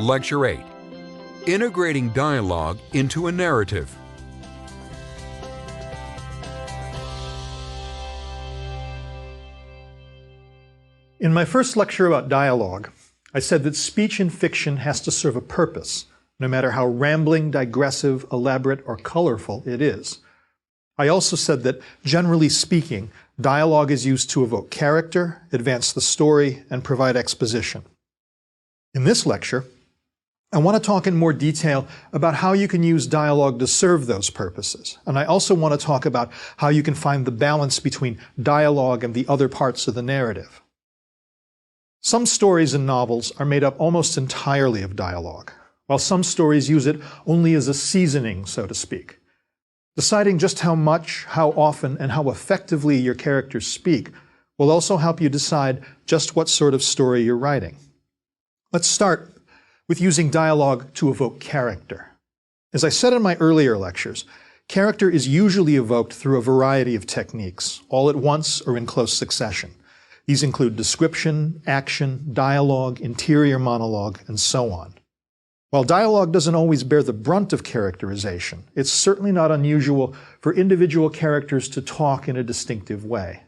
Lecture 8. Integrating dialogue into a narrative. In my first lecture about dialogue, I said that speech in fiction has to serve a purpose, no matter how rambling, digressive, elaborate, or colorful it is. I also said that, generally speaking, dialogue is used to evoke character, advance the story, and provide exposition. In this lecture, I want to talk in more detail about how you can use dialogue to serve those purposes. And I also want to talk about how you can find the balance between dialogue and the other parts of the narrative. Some stories and novels are made up almost entirely of dialogue, while some stories use it only as a seasoning, so to speak. Deciding just how much, how often, and how effectively your characters speak will also help you decide just what sort of story you're writing. Let's start with using dialogue to evoke character. As I said in my earlier lectures, character is usually evoked through a variety of techniques, all at once or in close succession. These include description, action, dialogue, interior monologue, and so on. While dialogue doesn't always bear the brunt of characterization, it's certainly not unusual for individual characters to talk in a distinctive way.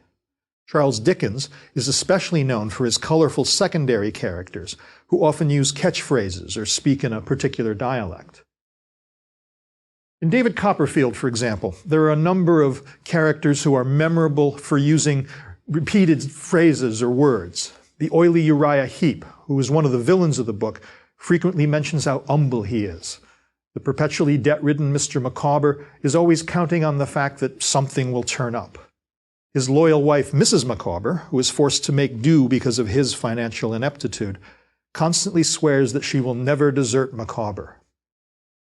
Charles Dickens is especially known for his colorful secondary characters, who often use catchphrases or speak in a particular dialect. In David Copperfield, for example, there are a number of characters who are memorable for using repeated phrases or words. The oily Uriah Heep, who is one of the villains of the book, frequently mentions how humble he is. The perpetually debt-ridden Mr. Micawber is always counting on the fact that something will turn up. His loyal wife, Mrs. Micawber, who is forced to make do because of his financial ineptitude, constantly swears that she will never desert Micawber.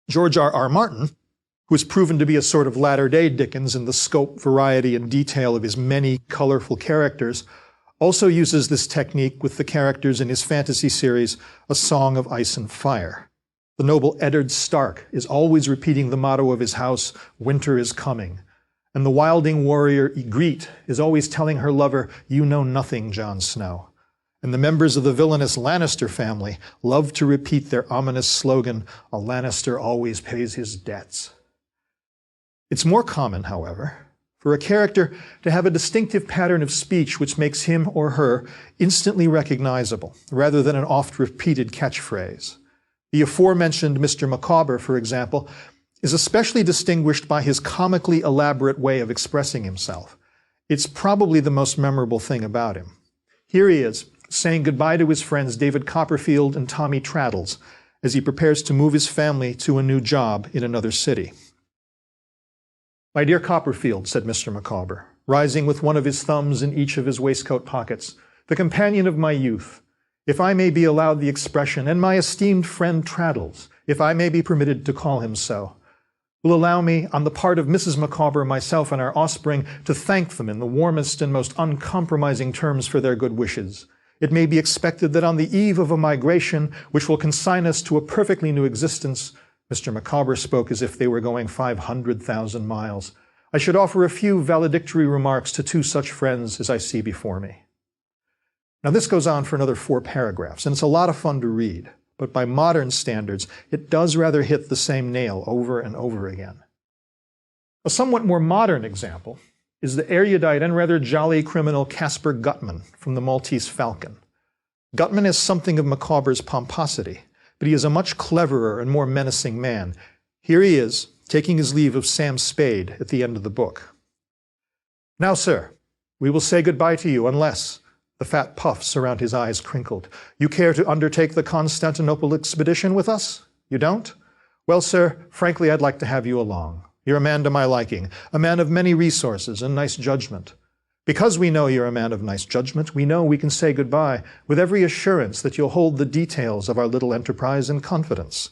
George R.R. Martin, who has proven to be a sort of latter-day Dickens in the scope, variety, and detail of his many colorful characters, also uses this technique with the characters in his fantasy series, A Song of Ice and Fire. The noble Eddard Stark is always repeating the motto of his house, "Winter is coming." And the wilding warrior Ygritte is always telling her lover, "You know nothing, Jon Snow." And the members of the villainous Lannister family love to repeat their ominous slogan, "A Lannister always pays his debts." It's more common, however, for a character to have a distinctive pattern of speech which makes him or her instantly recognizable, rather than an oft-repeated catchphrase. The aforementioned Mr. Micawber, for example, is especially distinguished by his comically elaborate way of expressing himself. It's probably the most memorable thing about him. Here he is, saying goodbye to his friends David Copperfield and Tommy Traddles, as he prepares to move his family to a new job in another city. "My dear Copperfield," said Mr. Micawber, rising with one of his thumbs in each of his waistcoat pockets, "the companion of my youth, if I may be allowed the expression, and my esteemed friend Traddles, if I may be permitted to call him so, will allow me, on the part of Mrs. Micawber, myself, and our offspring, to thank them in the warmest and most uncompromising terms for their good wishes. It may be expected that on the eve of a migration which will consign us to a perfectly new existence," Mr. Micawber spoke as if they were going 500,000 miles, "I should offer a few valedictory remarks to two such friends as I see before me." Now this goes on for another 4 paragraphs, and it's a lot of fun to read. But by modern standards, it does rather hit the same nail over and over again. A somewhat more modern example is the erudite and rather jolly criminal Caspar Gutman from The Maltese Falcon. Gutman has something of Micawber's pomposity, but he is a much cleverer and more menacing man. Here he is, taking his leave of Sam Spade at the end of the book. "Now, sir, we will say goodbye to you unless—" the fat puffs around his eyes crinkled. "You care to undertake the Constantinople expedition with us? You don't? Well, sir, frankly, I'd like to have you along. You're a man to my liking, a man of many resources and nice judgment. Because we know you're a man of nice judgment, we know we can say goodbye with every assurance that you'll hold the details of our little enterprise in confidence.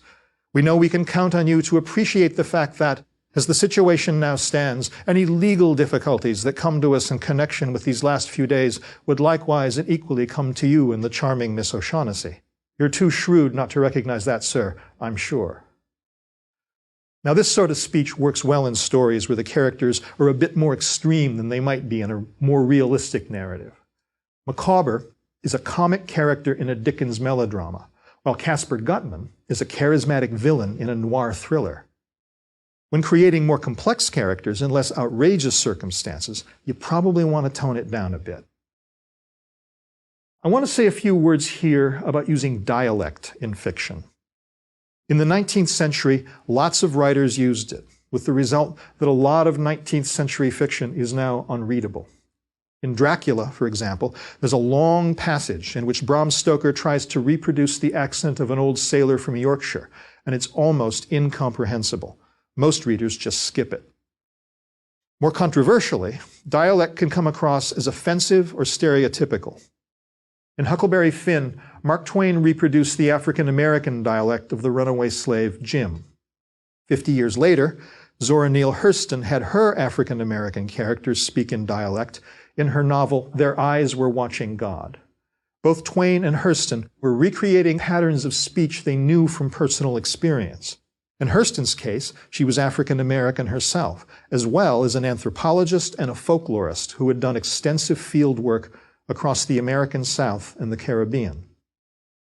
We know we can count on you to appreciate the fact that, as the situation now stands, any legal difficulties that come to us in connection with these last few days would likewise and equally come to you and the charming Miss O'Shaughnessy. You're too shrewd not to recognize that, sir, I'm sure." Now this sort of speech works well in stories where the characters are a bit more extreme than they might be in a more realistic narrative. Micawber is a comic character in a Dickens melodrama, while Caspar Gutman is a charismatic villain in a noir thriller. When creating more complex characters in less outrageous circumstances, you probably want to tone it down a bit. I want to say a few words here about using dialect in fiction. In the 19th century, lots of writers used it, with the result that a lot of 19th century fiction is now unreadable. In Dracula, for example, there's a long passage in which Bram Stoker tries to reproduce the accent of an old sailor from Yorkshire, and it's almost incomprehensible. Most readers just skip it. More controversially, dialect can come across as offensive or stereotypical. In Huckleberry Finn, Mark Twain reproduced the African-American dialect of the runaway slave Jim. 50 years later, Zora Neale Hurston had her African-American characters speak in dialect in her novel Their Eyes Were Watching God. Both Twain and Hurston were recreating patterns of speech they knew from personal experience. In Hurston's case, she was African-American herself, as well as an anthropologist and a folklorist who had done extensive field work across the American South and the Caribbean.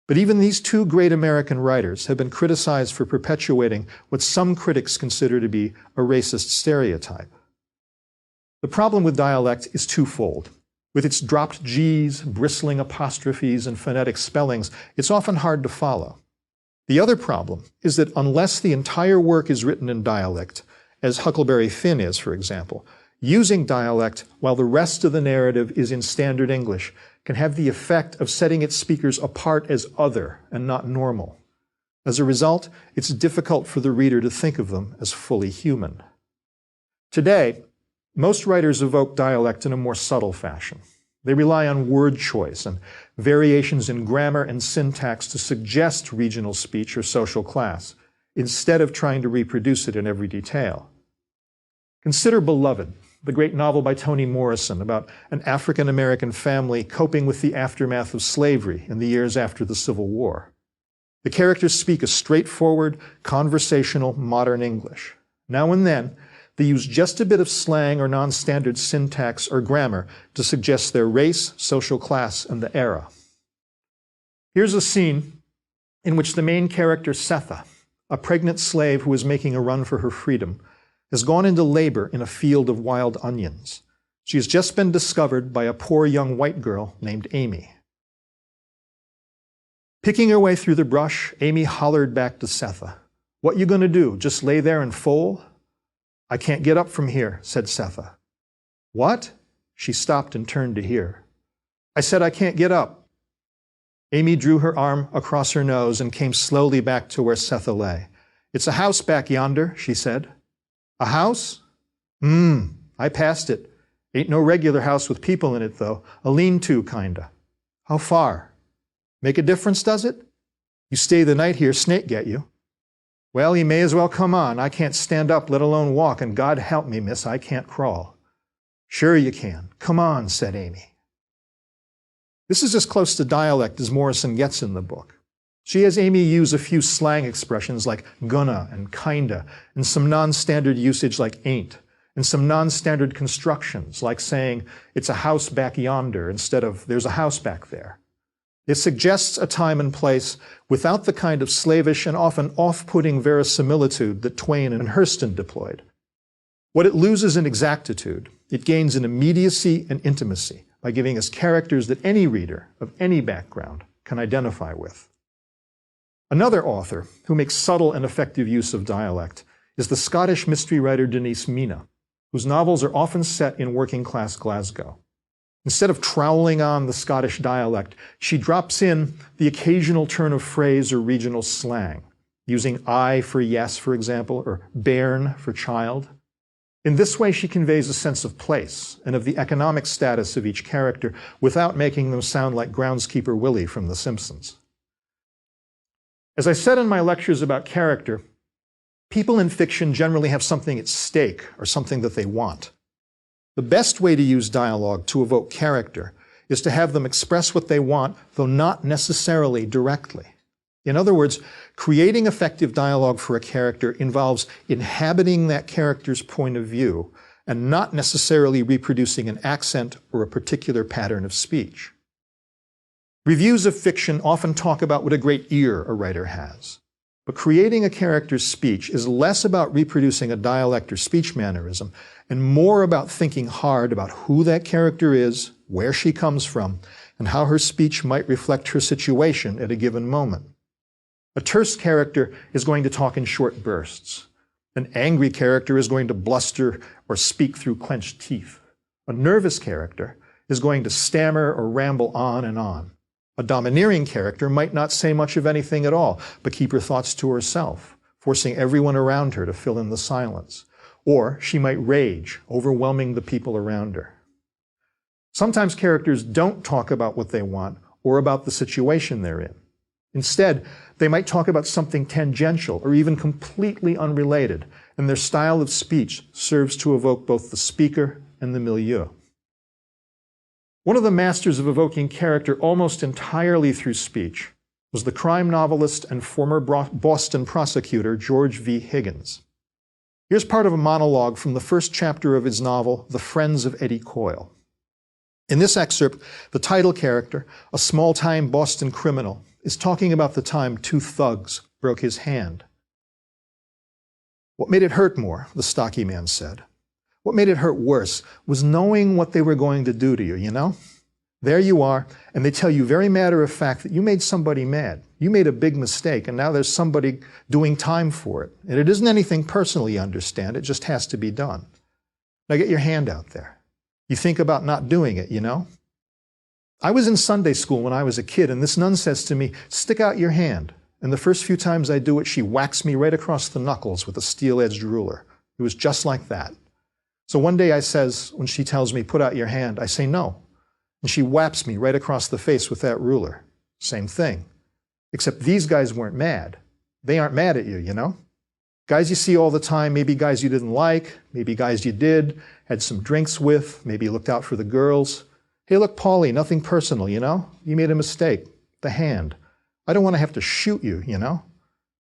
But even these two great American writers have been criticized for perpetuating what some critics consider to be a racist stereotype. The problem with dialect is twofold. With its dropped G's, bristling apostrophes, and phonetic spellings, it's often hard to follow. The other problem is that unless the entire work is written in dialect, as Huckleberry Finn is, for example, using dialect while the rest of the narrative is in standard English can have the effect of setting its speakers apart as other and not normal. As a result, it's difficult for the reader to think of them as fully human. Today, most writers evoke dialect in a more subtle fashion. They rely on word choice and variations in grammar and syntax to suggest regional speech or social class, instead of trying to reproduce it in every detail. Consider Beloved, the great novel by Toni Morrison about an African-American family coping with the aftermath of slavery in the years after the Civil War. The characters speak a straightforward, conversational, modern English. Now and then, they use just a bit of slang or non-standard syntax or grammar to suggest their race, social class, and the era. Here's a scene in which the main character, Setha, a pregnant slave who is making a run for her freedom, has gone into labor in a field of wild onions. She has just been discovered by a poor young white girl named Amy. Picking her way through the brush, Amy hollered back to Setha, "What you gonna do, just lay there and foal?" "I can't get up from here," said Setha. "What?" She stopped and turned to hear. "I said I can't get up." Amy drew her arm across her nose and came slowly back to where Setha lay. "It's a house back yonder," she said. "A house? I passed it. Ain't no regular house with people in it, though. A lean-to, kinda. How far? Make a difference, does it? You stay the night here, snake get you." "Well, you may as well come on. I can't stand up, let alone walk, and God help me, miss, I can't crawl." "Sure you can. Come on," said Amy. This is as close to dialect as Morrison gets in the book. She has Amy use a few slang expressions like gonna and kinda, and some non-standard usage like ain't, and some non-standard constructions like saying it's a house back yonder instead of there's a house back there. It suggests a time and place without the kind of slavish and often off-putting verisimilitude that Twain and Hurston deployed. What it loses in exactitude, it gains in immediacy and intimacy by giving us characters that any reader of any background can identify with. Another author who makes subtle and effective use of dialect is the Scottish mystery writer Denise Mina, whose novels are often set in working-class Glasgow. Instead of troweling on the Scottish dialect, she drops in the occasional turn of phrase or regional slang, using I for yes, for example, or bairn for child. In this way, she conveys a sense of place and of the economic status of each character without making them sound like groundskeeper Willie from The Simpsons. As I said in my lectures about character, people in fiction generally have something at stake or something that they want. The best way to use dialogue to evoke character is to have them express what they want, though not necessarily directly. In other words, creating effective dialogue for a character involves inhabiting that character's point of view and not necessarily reproducing an accent or a particular pattern of speech. Reviews of fiction often talk about what a great ear a writer has. But creating a character's speech is less about reproducing a dialect or speech mannerism and more about thinking hard about who that character is, where she comes from, and how her speech might reflect her situation at a given moment. A terse character is going to talk in short bursts. An angry character is going to bluster or speak through clenched teeth. A nervous character is going to stammer or ramble on and on. A domineering character might not say much of anything at all, but keep her thoughts to herself, forcing everyone around her to fill in the silence. Or she might rage, overwhelming the people around her. Sometimes characters don't talk about what they want or about the situation they're in. Instead, they might talk about something tangential or even completely unrelated, and their style of speech serves to evoke both the speaker and the milieu. One of the masters of evoking character almost entirely through speech was the crime novelist and former Boston prosecutor George V. Higgins. Here's part of a monologue from the first chapter of his novel, The Friends of Eddie Coyle. In this excerpt, the title character, a small-time Boston criminal, is talking about the time two thugs broke his hand. What made it hurt more, the stocky man said. What made it hurt worse was knowing what they were going to do to you, you know? There you are, and they tell you very matter of fact that you made somebody mad. You made a big mistake, and now there's somebody doing time for it. And it isn't anything personal, you understand. It just has to be done. Now get your hand out there. You think about not doing it, you know? I was in Sunday school when I was a kid, and this nun says to me, stick out your hand. And the first few times I do it, she whacks me right across the knuckles with a steel-edged ruler. It was just like that. So one day I says, when she tells me, put out your hand, I say no. And she whaps me right across the face with that ruler. Same thing. Except these guys weren't mad. They aren't mad at you, you know? Guys you see all the time, maybe guys you didn't like, maybe guys you did, had some drinks with, maybe you looked out for the girls. Hey, look, Paulie, nothing personal, you know? You made a mistake. The hand. I don't want to have to shoot you, you know?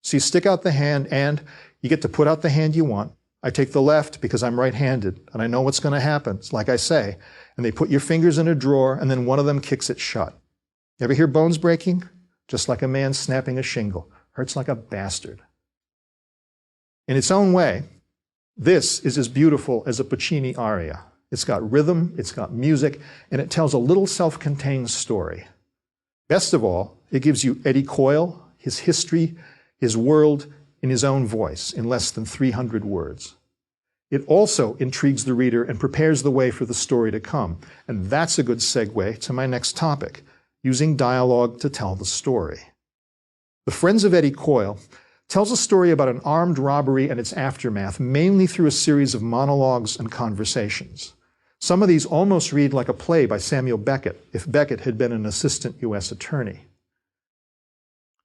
So you stick out the hand and you get to put out the hand you want. I take the left because I'm right-handed and I know what's going to happen. It's like I say. And they put your fingers in a drawer and then one of them kicks it shut. Ever hear bones breaking? Just like a man snapping a shingle. Hurts like a bastard. In its own way, this is as beautiful as a Puccini aria. It's got rhythm, it's got music, and it tells a little self-contained story. Best of all, it gives you Eddie Coyle, his history, his world, in his own voice, in less than 300 words. It also intrigues the reader and prepares the way for the story to come. And that's a good segue to my next topic, using dialogue to tell the story. The Friends of Eddie Coyle tells a story about an armed robbery and its aftermath, mainly through a series of monologues and conversations. Some of these almost read like a play by Samuel Beckett, if Beckett had been an assistant U.S. attorney.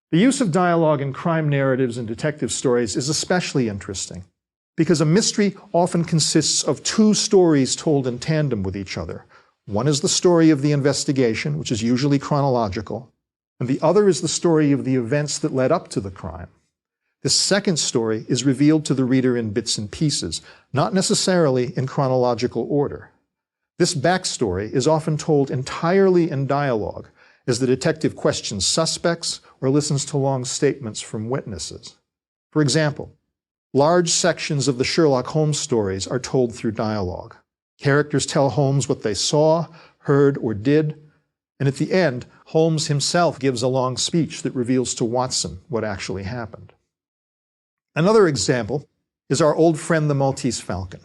The use of dialogue in crime narratives and detective stories is especially interesting because a mystery often consists of two stories told in tandem with each other. One is the story of the investigation, which is usually chronological, and the other is the story of the events that led up to the crime. This second story is revealed to the reader in bits and pieces, not necessarily in chronological order. This backstory is often told entirely in dialogue, as the detective questions suspects or listens to long statements from witnesses. For example, large sections of the Sherlock Holmes stories are told through dialogue. Characters tell Holmes what they saw, heard, or did, and at the end, Holmes himself gives a long speech that reveals to Watson what actually happened. Another example is our old friend the Maltese Falcon.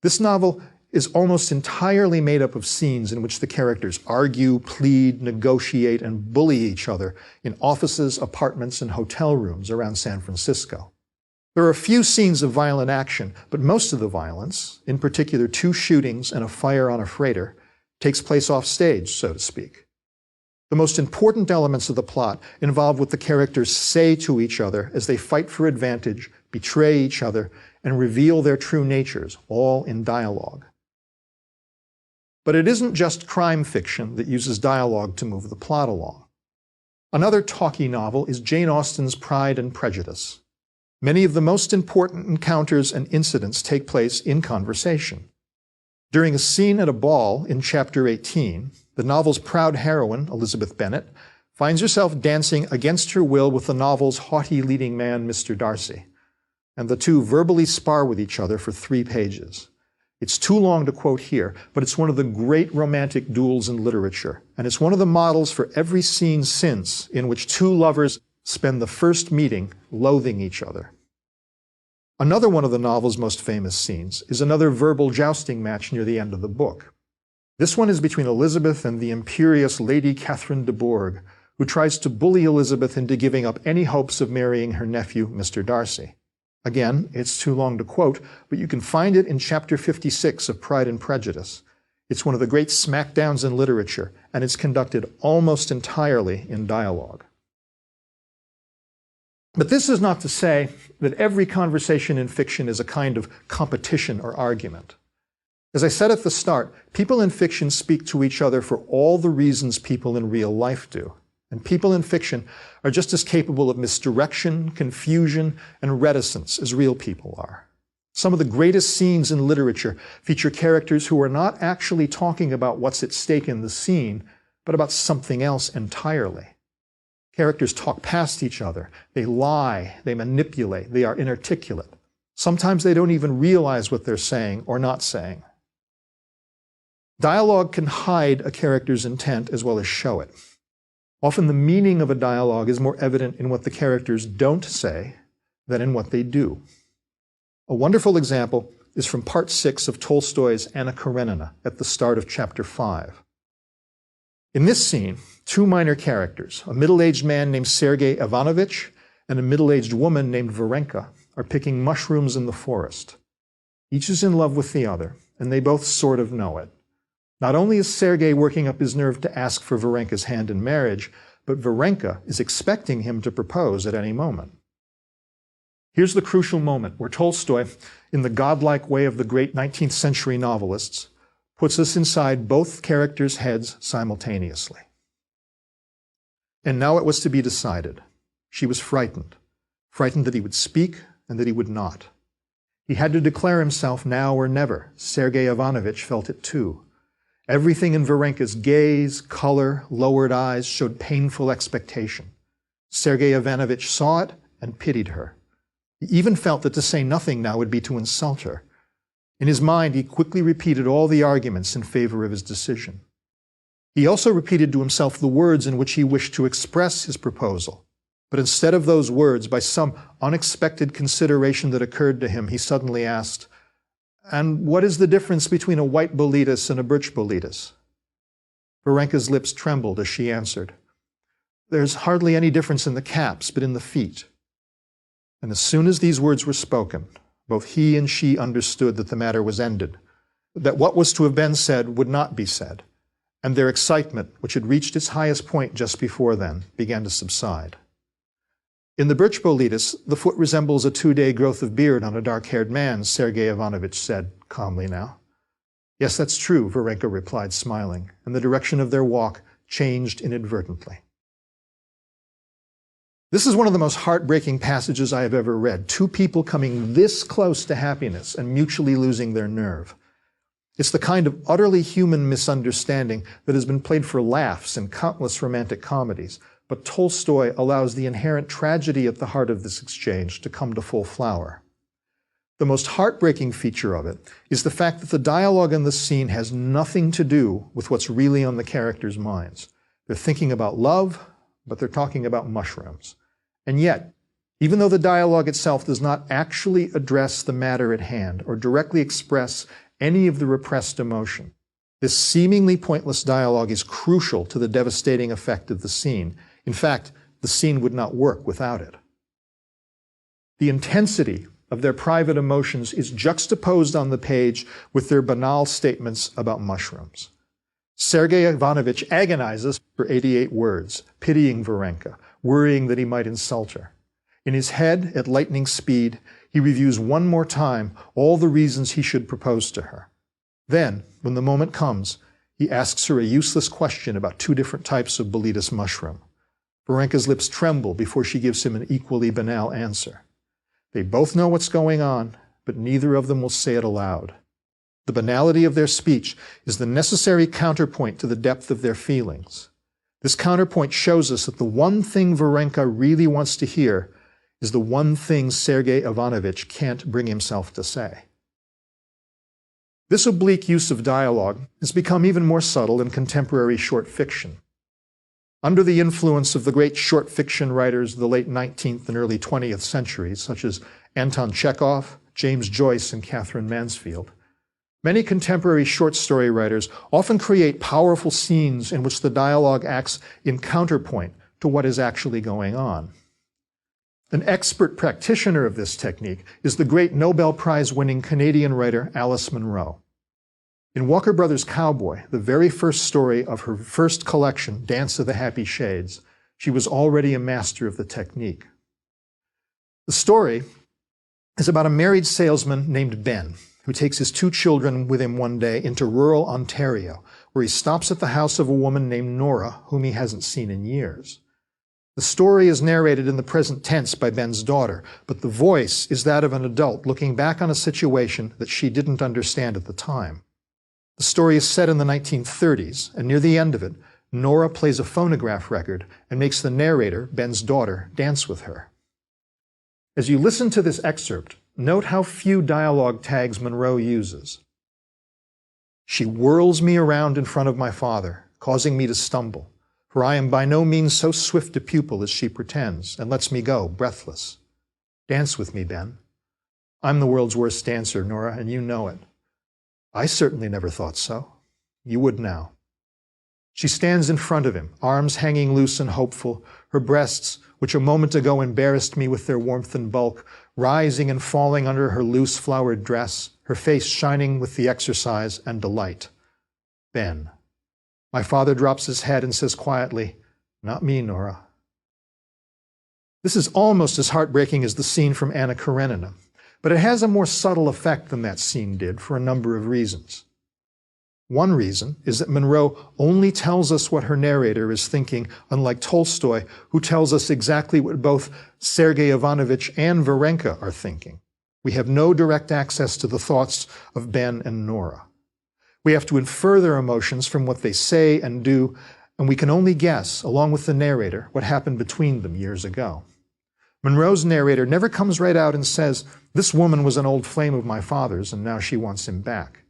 This novel is almost entirely made up of scenes in which the characters argue, plead, negotiate, and bully each other in offices, apartments, and hotel rooms around San Francisco. There are a few scenes of violent action, but most of the violence, in particular 2 shootings and a fire on a freighter, takes place off stage, so to speak. The most important elements of the plot involve what the characters say to each other as they fight for advantage, betray each other, and reveal their true natures, all in dialogue. But it isn't just crime fiction that uses dialogue to move the plot along. Another talkie novel is Jane Austen's Pride and Prejudice. Many of the most important encounters and incidents take place in conversation. During a scene at a ball in chapter 18, The novel's proud heroine, Elizabeth Bennet, finds herself dancing against her will with the novel's haughty leading man, Mr. Darcy, and the two verbally spar with each other for 3 pages. It's too long to quote here, but it's one of the great romantic duels in literature, and it's one of the models for every scene since in which two lovers spend the first meeting loathing each other. Another one of the novel's most famous scenes is another verbal jousting match near the end of the book. This one is between Elizabeth and the imperious Lady Catherine de Bourgh, who tries to bully Elizabeth into giving up any hopes of marrying her nephew, Mr. Darcy. Again, it's too long to quote, but you can find it in chapter 56 of Pride and Prejudice. It's one of the great smackdowns in literature, and it's conducted almost entirely in dialogue. But this is not to say that every conversation in fiction is a kind of competition or argument. As I said at the start, people in fiction speak to each other for all the reasons people in real life do. And people in fiction are just as capable of misdirection, confusion, and reticence as real people are. Some of the greatest scenes in literature feature characters who are not actually talking about what's at stake in the scene, but about something else entirely. Characters talk past each other. They lie. They manipulate. They are inarticulate. Sometimes they don't even realize what they're saying or not saying. Dialogue can hide a character's intent as well as show it. Often the meaning of a dialogue is more evident in what the characters don't say than in what they do. A wonderful example is from Part 6 of Tolstoy's Anna Karenina at the start of Chapter 5. In this scene, 2 minor characters, a middle-aged man named Sergei Ivanovich and a middle-aged woman named Varenka, are picking mushrooms in the forest. Each is in love with the other, and they both sort of know it. Not only is Sergei working up his nerve to ask for Varenka's hand in marriage, but Varenka is expecting him to propose at any moment. Here's the crucial moment where Tolstoy, in the godlike way of the great 19th century novelists, puts us inside both characters' heads simultaneously. And now it was to be decided. She was frightened that he would speak and that he would not. He had to declare himself now or never. Sergei Ivanovich felt it too. Everything in Varenka's gaze, color, lowered eyes showed painful expectation. Sergei Ivanovich saw it and pitied her. He even felt that to say nothing now would be to insult her. In his mind, he quickly repeated all the arguments in favor of his decision. He also repeated to himself the words in which he wished to express his proposal. But instead of those words, by some unexpected consideration that occurred to him, he suddenly asked, "And what is the difference between a white boletus and a birch boletus?" Varenka's lips trembled as she answered, "There's hardly any difference in the caps, but in the feet." And as soon as these words were spoken, both he and she understood that the matter was ended, that what was to have been said would not be said, and their excitement, which had reached its highest point just before then, began to subside. In the birch boletus, the foot resembles a 2-day growth of beard on a dark-haired man, Sergei Ivanovich said, calmly now. "Yes, that's true," Varenka replied, smiling, and the direction of their walk changed inadvertently. This is one of the most heartbreaking passages I have ever read. 2 people coming this close to happiness and mutually losing their nerve. It's the kind of utterly human misunderstanding that has been played for laughs in countless romantic comedies, but Tolstoy allows the inherent tragedy at the heart of this exchange to come to full flower. The most heartbreaking feature of it is the fact that the dialogue in this scene has nothing to do with what's really on the characters' minds. They're thinking about love, but they're talking about mushrooms. And yet, even though the dialogue itself does not actually address the matter at hand or directly express any of the repressed emotion, this seemingly pointless dialogue is crucial to the devastating effect of the scene. In fact, the scene would not work without it. The intensity of their private emotions is juxtaposed on the page with their banal statements about mushrooms. Sergei Ivanovich agonizes for 88 words, pitying Varenka, worrying that he might insult her. In his head, at lightning speed, he reviews one more time all the reasons he should propose to her. Then, when the moment comes, he asks her a useless question about 2 different types of boletus mushroom. Varenka's lips tremble before she gives him an equally banal answer. They both know what's going on, but neither of them will say it aloud. The banality of their speech is the necessary counterpoint to the depth of their feelings. This counterpoint shows us that the one thing Varenka really wants to hear is the one thing Sergei Ivanovich can't bring himself to say. This oblique use of dialogue has become even more subtle in contemporary short fiction. Under the influence of the great short fiction writers of the late 19th and early 20th centuries, such as Anton Chekhov, James Joyce, and Catherine Mansfield, many contemporary short story writers often create powerful scenes in which the dialogue acts in counterpoint to what is actually going on. An expert practitioner of this technique is the great Nobel Prize-winning Canadian writer Alice Munro. In Walker Brothers' Cowboy, the very first story of her first collection, Dance of the Happy Shades, she was already a master of the technique. The story is about a married salesman named Ben, who takes his 2 children with him one day into rural Ontario, where he stops at the house of a woman named Nora, whom he hasn't seen in years. The story is narrated in the present tense by Ben's daughter, but the voice is that of an adult looking back on a situation that she didn't understand at the time. The story is set in the 1930s, and near the end of it, Nora plays a phonograph record and makes the narrator, Ben's daughter, dance with her. As you listen to this excerpt, note how few dialogue tags Munro uses. She whirls me around in front of my father, causing me to stumble, for I am by no means so swift a pupil as she pretends, and lets me go, breathless. Dance with me, Ben. I'm the world's worst dancer, Nora, and you know it. I certainly never thought so. You would now. She stands in front of him, arms hanging loose and hopeful, her breasts, which a moment ago embarrassed me with their warmth and bulk, rising and falling under her loose flowered dress, her face shining with the exercise and delight. Ben. My father drops his head and says quietly, "Not me, Nora." This is almost as heartbreaking as the scene from Anna Karenina, but it has a more subtle effect than that scene did for a number of reasons. One reason is that Munro only tells us what her narrator is thinking, unlike Tolstoy, who tells us exactly what both Sergei Ivanovich and Varenka are thinking. We have no direct access to the thoughts of Ben and Nora. We have to infer their emotions from what they say and do, and we can only guess, along with the narrator, what happened between them years ago. Munro's narrator never comes right out and says, "This woman was an old flame of my father's, and now she wants him back."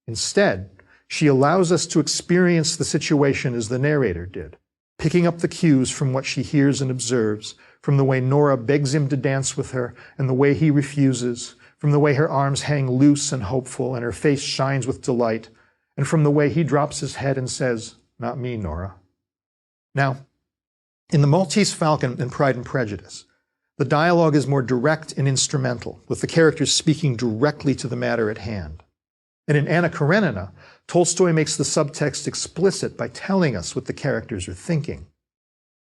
Instead, she allows us to experience the situation as the narrator did, picking up the cues from what she hears and observes, from the way Nora begs him to dance with her and the way he refuses, from the way her arms hang loose and hopeful and her face shines with delight, and from the way he drops his head and says, "Not me, Nora." Now, in The Maltese Falcon and Pride and Prejudice, the dialogue is more direct and instrumental, with the characters speaking directly to the matter at hand. And in Anna Karenina, Tolstoy makes the subtext explicit by telling us what the characters are thinking.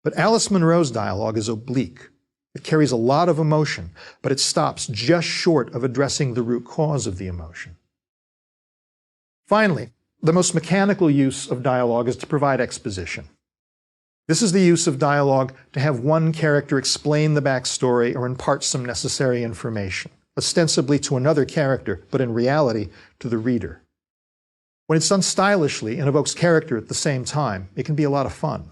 But Alice Munro's dialogue is oblique. It carries a lot of emotion, but it stops just short of addressing the root cause of the emotion. Finally, the most mechanical use of dialogue is to provide exposition. This is the use of dialogue to have one character explain the backstory or impart some necessary information, ostensibly to another character, but in reality to the reader. When it's done stylishly and evokes character at the same time, it can be a lot of fun.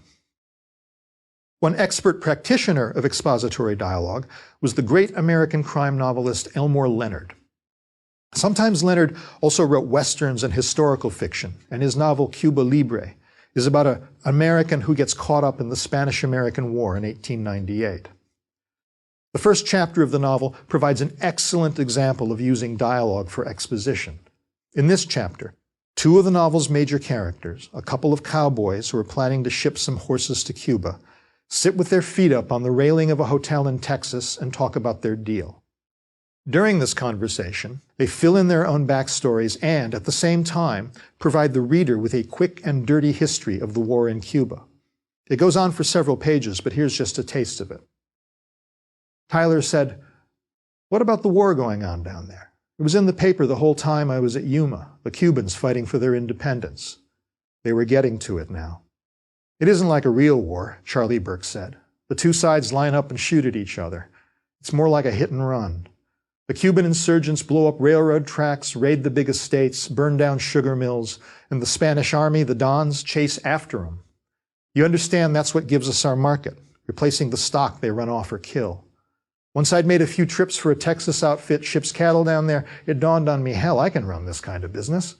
One expert practitioner of expository dialogue was the great American crime novelist Elmore Leonard. Sometimes Leonard also wrote westerns and historical fiction, and his novel Cuba Libre is about an American who gets caught up in the Spanish-American War in 1898. The first chapter of the novel provides an excellent example of using dialogue for exposition. In this chapter, 2 of the novel's major characters, a couple of cowboys who are planning to ship some horses to Cuba, sit with their feet up on the railing of a hotel in Texas and talk about their deal. During this conversation, they fill in their own backstories and, at the same time, provide the reader with a quick and dirty history of the war in Cuba. It goes on for several pages, but here's just a taste of it. Tyler said, "What about the war going on down there? It was in the paper the whole time I was at Yuma, the Cubans fighting for their independence. They were getting to it now." "It isn't like a real war," Charlie Burke said. "The 2 sides line up and shoot at each other. It's more like a hit and run. The Cuban insurgents blow up railroad tracks, raid the big estates, burn down sugar mills, and the Spanish army, the Dons, chase after them. You understand that's what gives us our market, replacing the stock they run off or kill. Once I'd made a few trips for a Texas outfit, ships cattle down there, it dawned on me, hell, I can run this kind of business.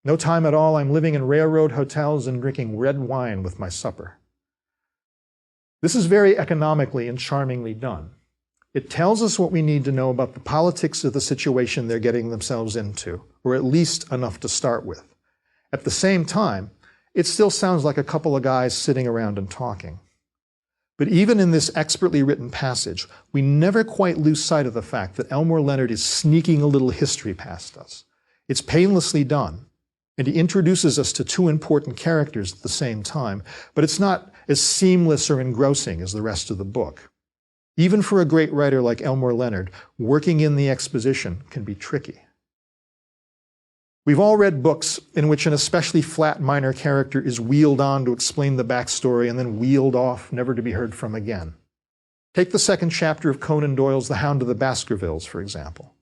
No time at all, I'm living in railroad hotels and drinking red wine with my supper. This is very economically and charmingly done. It tells us what we need to know about the politics of the situation they're getting themselves into, or at least enough to start with. At the same time, it still sounds like a couple of guys sitting around and talking. But even in this expertly written passage, we never quite lose sight of the fact that Elmore Leonard is sneaking a little history past us. It's painlessly done, and he introduces us to two important characters at the same time, but it's not as seamless or engrossing as the rest of the book. Even for a great writer like Elmore Leonard, working in the exposition can be tricky. We've all read books in which an especially flat minor character is wheeled on to explain the backstory and then wheeled off, never to be heard from again. Take the second chapter of Conan Doyle's The Hound of the Baskervilles, for example.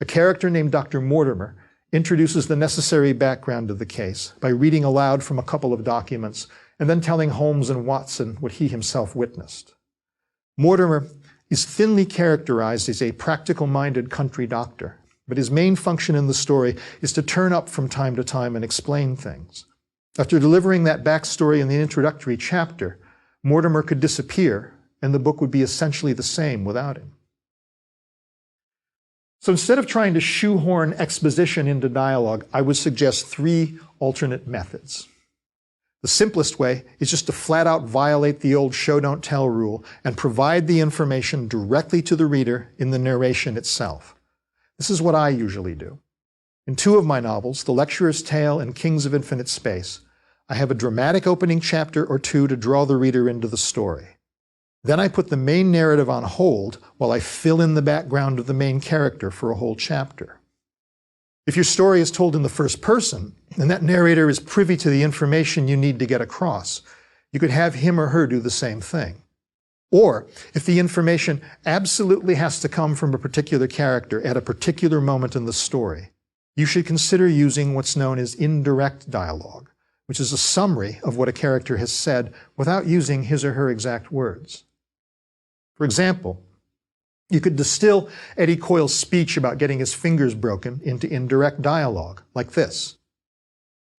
A character named Dr. Mortimer introduces the necessary background of the case by reading aloud from a couple of documents and then telling Holmes and Watson what he himself witnessed. Mortimer is thinly characterized as a practical-minded country doctor, but his main function in the story is to turn up from time to time and explain things. After delivering that backstory in the introductory chapter, Mortimer could disappear, and the book would be essentially the same without him. So instead of trying to shoehorn exposition into dialogue, I would suggest three alternate methods. The simplest way is just to flat out violate the old show don't tell rule and provide the information directly to the reader in the narration itself. This is what I usually do. In two of my novels, The Lecturer's Tale and Kings of Infinite Space, I have a dramatic opening chapter or two to draw the reader into the story. Then I put the main narrative on hold while I fill in the background of the main character for a whole chapter. If your story is told in the first person, and that narrator is privy to the information you need to get across, you could have him or her do the same thing. Or, if the information absolutely has to come from a particular character at a particular moment in the story, you should consider using what's known as indirect dialogue, which is a summary of what a character has said without using his or her exact words. For example, you could distill Eddie Coyle's speech about getting his fingers broken into indirect dialogue, like this.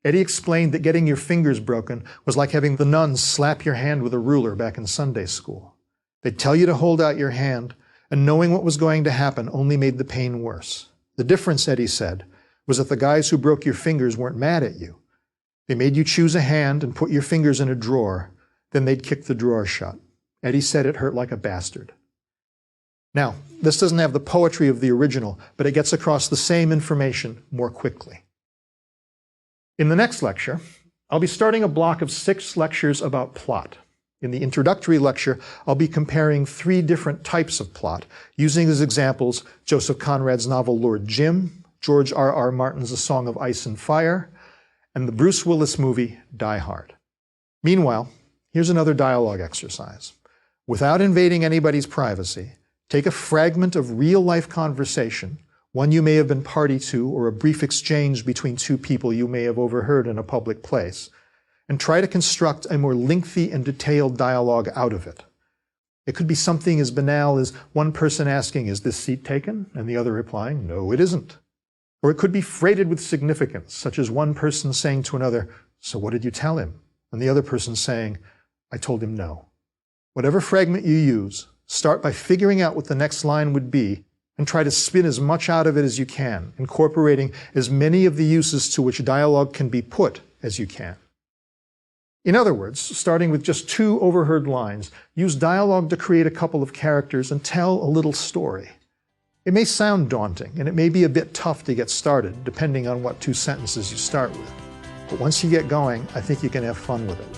Eddie explained that getting your fingers broken was like having the nuns slap your hand with a ruler back in Sunday school. They'd tell you to hold out your hand, and knowing what was going to happen only made the pain worse. The difference, Eddie said, was that the guys who broke your fingers weren't mad at you. They made you choose a hand and put your fingers in a drawer, then they'd kick the drawer shut. Eddie said it hurt like a bastard. Now, this doesn't have the poetry of the original, but it gets across the same information more quickly. In the next lecture, I'll be starting a block of 6 lectures about plot. In the introductory lecture, I'll be comparing 3 different types of plot, using as examples Joseph Conrad's novel Lord Jim, George R.R. Martin's A Song of Ice and Fire, and the Bruce Willis movie Die Hard. Meanwhile, here's another dialogue exercise. Without invading anybody's privacy, take a fragment of real-life conversation, one you may have been party to or a brief exchange between 2 people you may have overheard in a public place, and try to construct a more lengthy and detailed dialogue out of it. It could be something as banal as one person asking, "Is this seat taken?" and the other replying, "No, it isn't." Or it could be freighted with significance, such as one person saying to another, "So what did you tell him?" and the other person saying, "I told him no." Whatever fragment you use, start by figuring out what the next line would be and try to spin as much out of it as you can, incorporating as many of the uses to which dialogue can be put as you can. In other words, starting with just 2 overheard lines, use dialogue to create a couple of characters and tell a little story. It may sound daunting, and it may be a bit tough to get started, depending on what 2 sentences you start with. But once you get going, I think you can have fun with it.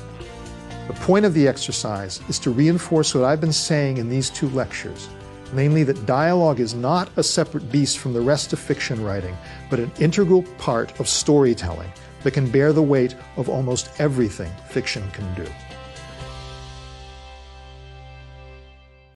The point of the exercise is to reinforce what I've been saying in these 2 lectures, namely that dialogue is not a separate beast from the rest of fiction writing, but an integral part of storytelling that can bear the weight of almost everything fiction can do.